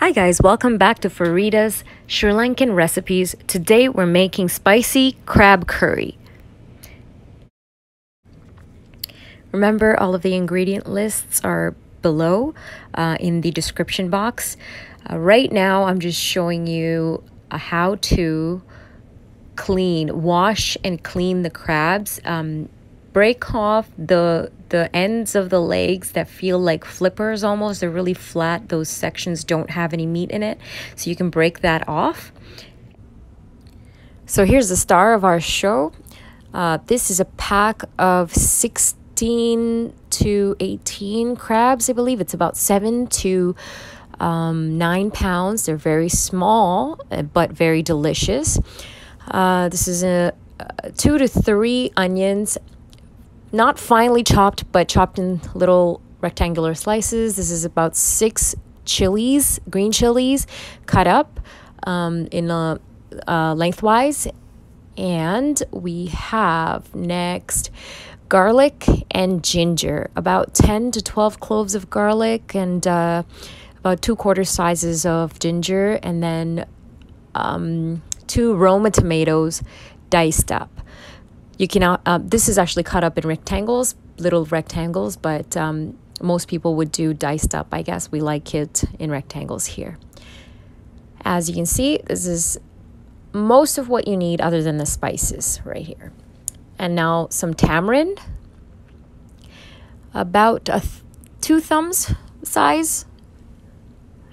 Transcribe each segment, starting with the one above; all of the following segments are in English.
Hi guys, welcome back to Farida's Sri Lankan recipes. Today we're making spicy crab curry. Remember, all of the ingredient lists are below in the description box. Right now I'm just showing you how to wash and clean the crabs. Break off the ends of the legs that feel like flippers almost. They're really flat. Those sections don't have any meat in it, so you can break that off. So here's the star of our show. This is a pack of 16 to 18 crabs, I believe. It's about 7 to 9 pounds. They're very small but very delicious. This is 2 to 3 onions, not finely chopped, but chopped in little rectangular slices. This is about 6 chilies, green chilies, cut up in lengthwise. And we have next garlic and ginger, about 10 to 12 cloves of garlic and about 2/4 sizes of ginger, and then 2 Roma tomatoes diced up. You can this is actually cut up in rectangles, little rectangles, but most people would do diced up. I guess we like it in rectangles here. As you can see, this is most of what you need other than the spices right here. And now some tamarind, about 2 thumbs size.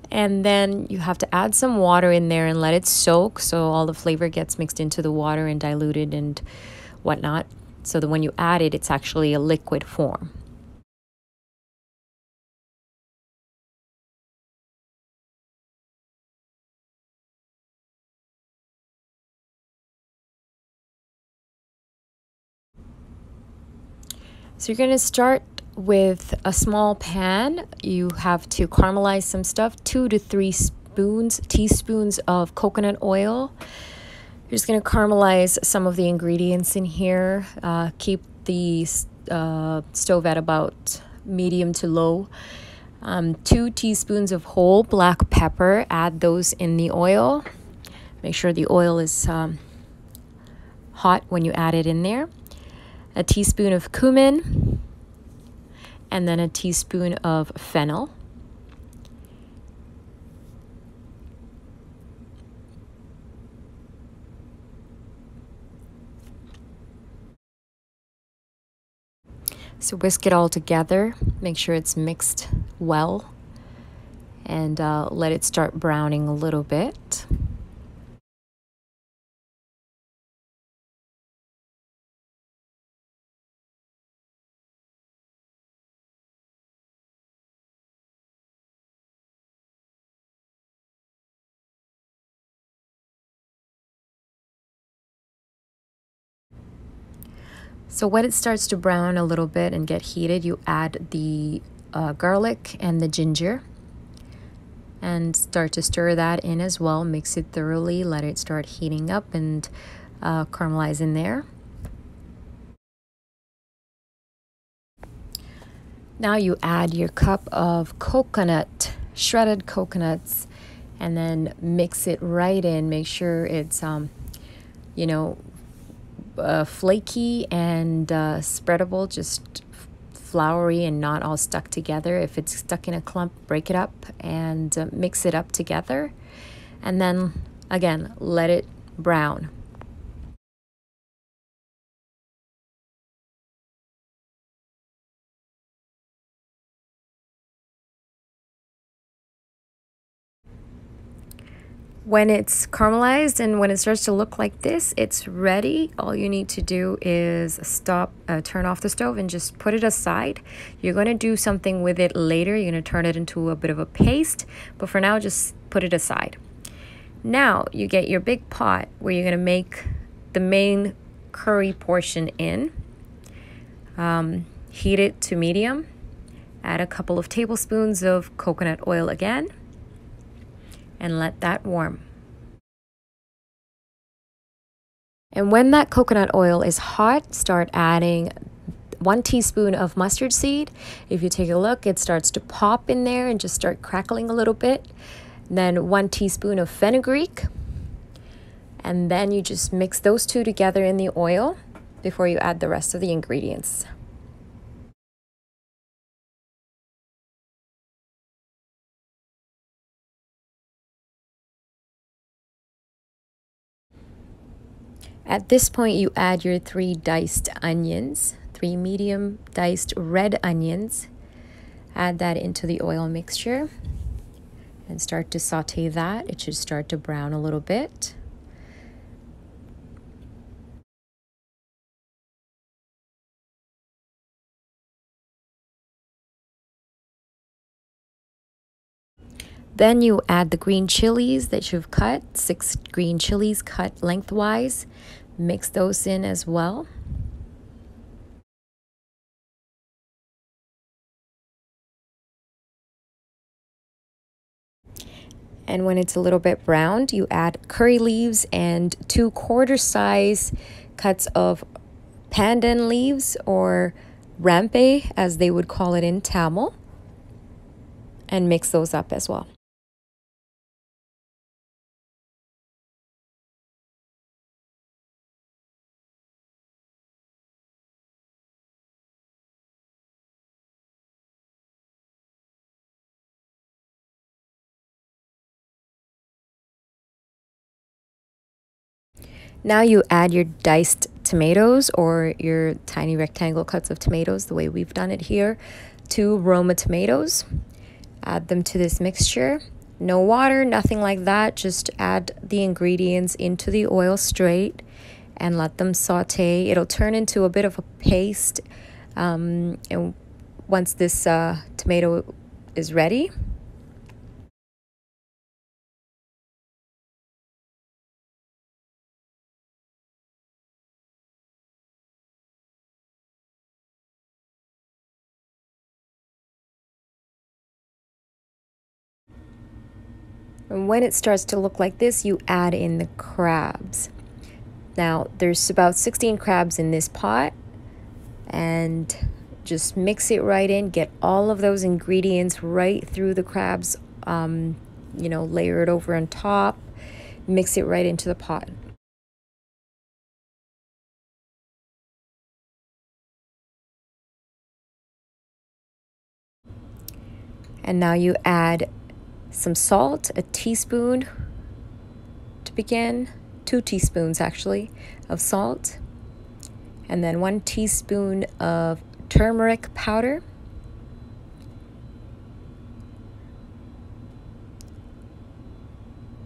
And then you have to add some water in there and let it soak so all the flavor gets mixed into the water and diluted and whatnot, so that when you add it, it's actually a liquid form. So you're going to start with a small pan. You have to caramelize some stuff, 2 to 3 teaspoons of coconut oil. You're just going to caramelize some of the ingredients in here. Keep the stove at about medium to low. 2 teaspoons of whole black pepper. Add those in the oil. Make sure the oil is hot when you add it in there. A teaspoon of cumin. And then a teaspoon of fennel. So whisk it all together, make sure it's mixed well, and let it start browning a little bit. So when it starts to brown a little bit and get heated, you add the garlic and the ginger and start to stir that in as well. Mix it thoroughly, let it start heating up and caramelize in there. Now you add your cup of coconut, shredded coconuts, and then mix it right in. Make sure it's, flaky and spreadable, just floury and not all stuck together. If it's stuck in a clump, break it up and mix it up together, and then again let it brown. When it's caramelized and when it starts to look like this, it's ready. All you need to do is turn off the stove and just put it aside. You're going to do something with it later. You're going to turn it into a bit of a paste, but for now, just put it aside. Now you get your big pot where you're going to make the main curry portion in. Heat it to medium. Add a couple of tablespoons of coconut oil again, and let that warm. And when that coconut oil is hot, start adding 1 teaspoon of mustard seed. If you take a look, it starts to pop in there and just start crackling a little bit. then 1 teaspoon of fenugreek, and then you just mix those two together in the oil before you add the rest of the ingredients. At this point, you add your 3 diced onions, 3 medium diced red onions. Add that into the oil mixture and start to saute that. It should start to brown a little bit. Then you add the green chilies that you've cut, 6 green chilies cut lengthwise. Mix those in as well. And when it's a little bit browned, you add curry leaves and 2 quarter-size cuts of pandan leaves, or Rampai as they would call it in Tamil, and mix those up as well. Now you add your diced tomatoes, or your tiny rectangle cuts of tomatoes, the way we've done it here, 2 Roma tomatoes. Add them to this mixture. No water, nothing like that. Just add the ingredients into the oil straight and let them saute. It'll turn into a bit of a paste. And once this tomato is ready, and when it starts to look like this, you add in the crabs. Now, there's about 16 crabs in this pot, and just mix it right in. Get all of those ingredients right through the crabs, layer it over on top. Mix it right into the pot. And now you add some salt, a teaspoon to begin, 2 teaspoons actually, of salt, and then 1 teaspoon of turmeric powder.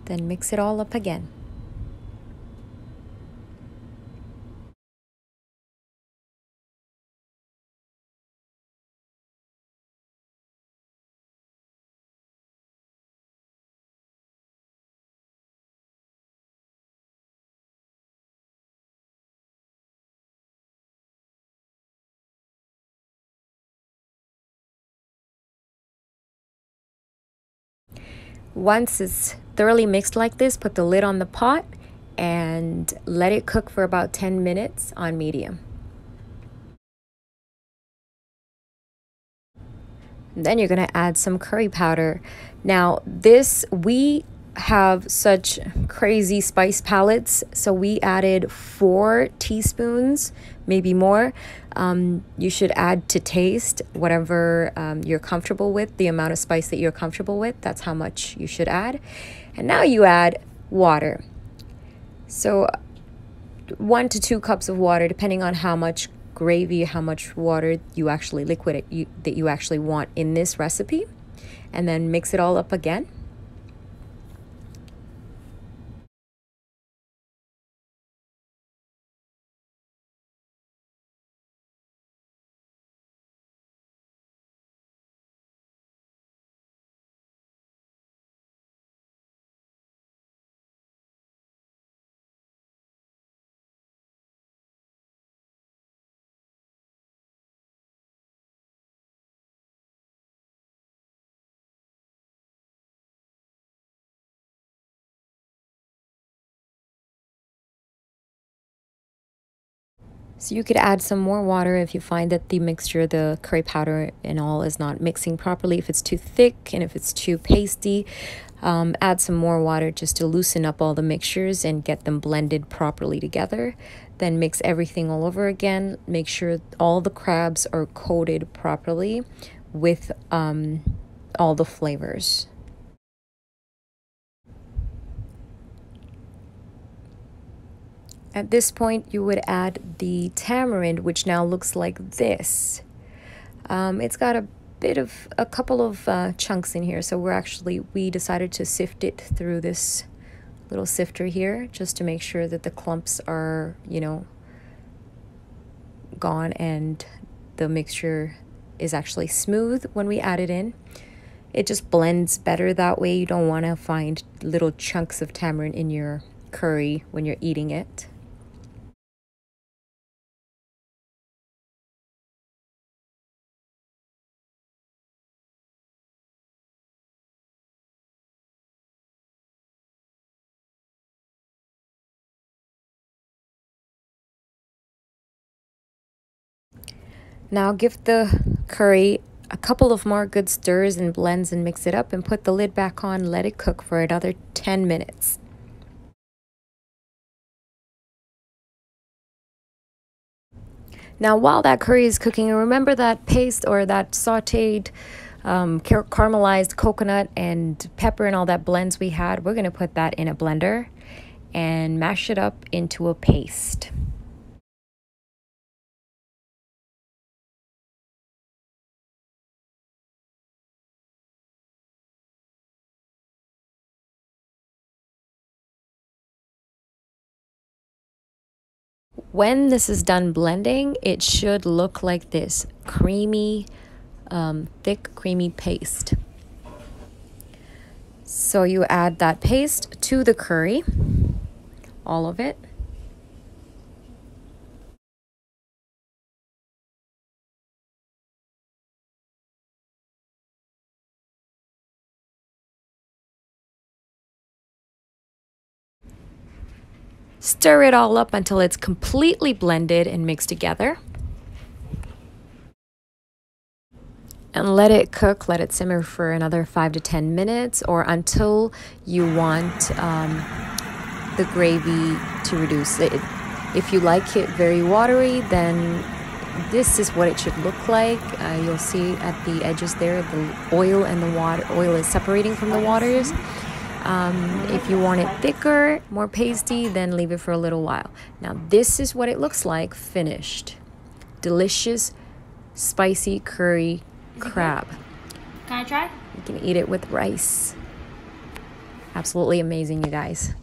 Then mix it all up again. Once it's thoroughly mixed like this, put the lid on the pot and let it cook for about 10 minutes on medium. Then you're going to add some curry powder. Now, we have such crazy spice palettes, so we added 4 teaspoons, maybe more. You should add to taste whatever you're comfortable with, the amount of spice that you're comfortable with. That's how much you should add. And now you add water. So 1 to 2 cups of water, depending on how much gravy, how much water you actually that you actually want in this recipe, and then mix it all up again. So you could add some more water if you find that the mixture, the curry powder and all, is not mixing properly. If it's too thick and if it's too pasty, add some more water just to loosen up all the mixtures and get them blended properly together. Then mix everything all over again. Make sure all the crabs are coated properly with all the flavors. At this point, you would add the tamarind, which now looks like this. It's got a couple of chunks in here, so we decided to sift it through this little sifter here just to make sure that the clumps are, you know, gone and the mixture is actually smooth when we add it in. It just blends better that way. You don't want to find little chunks of tamarind in your curry when you're eating it. Now give the curry a couple of more good stirs and blends and mix it up and put the lid back on. Let it cook for another 10 minutes. Now while that curry is cooking, remember that paste or that sauteed caramelized coconut and pepper and all that blends we had. We're going to put that in a blender and mash it up into a paste. When this is done blending, it should look like this creamy, thick, creamy paste. So you add that paste to the curry, all of it. Stir it all up until it's completely blended and mixed together. And let it cook, let it simmer for another 5 to 10 minutes or until you want the gravy to reduce. If you like it very watery, then this is what it should look like. You'll see at the edges there, the oil and the water, oil is separating from the waters. If you want it thicker, more pasty, then leave it for a little while. Now this is what it looks like finished. Delicious, spicy curry crab. Can I try? You can eat it with rice. Absolutely amazing, you guys.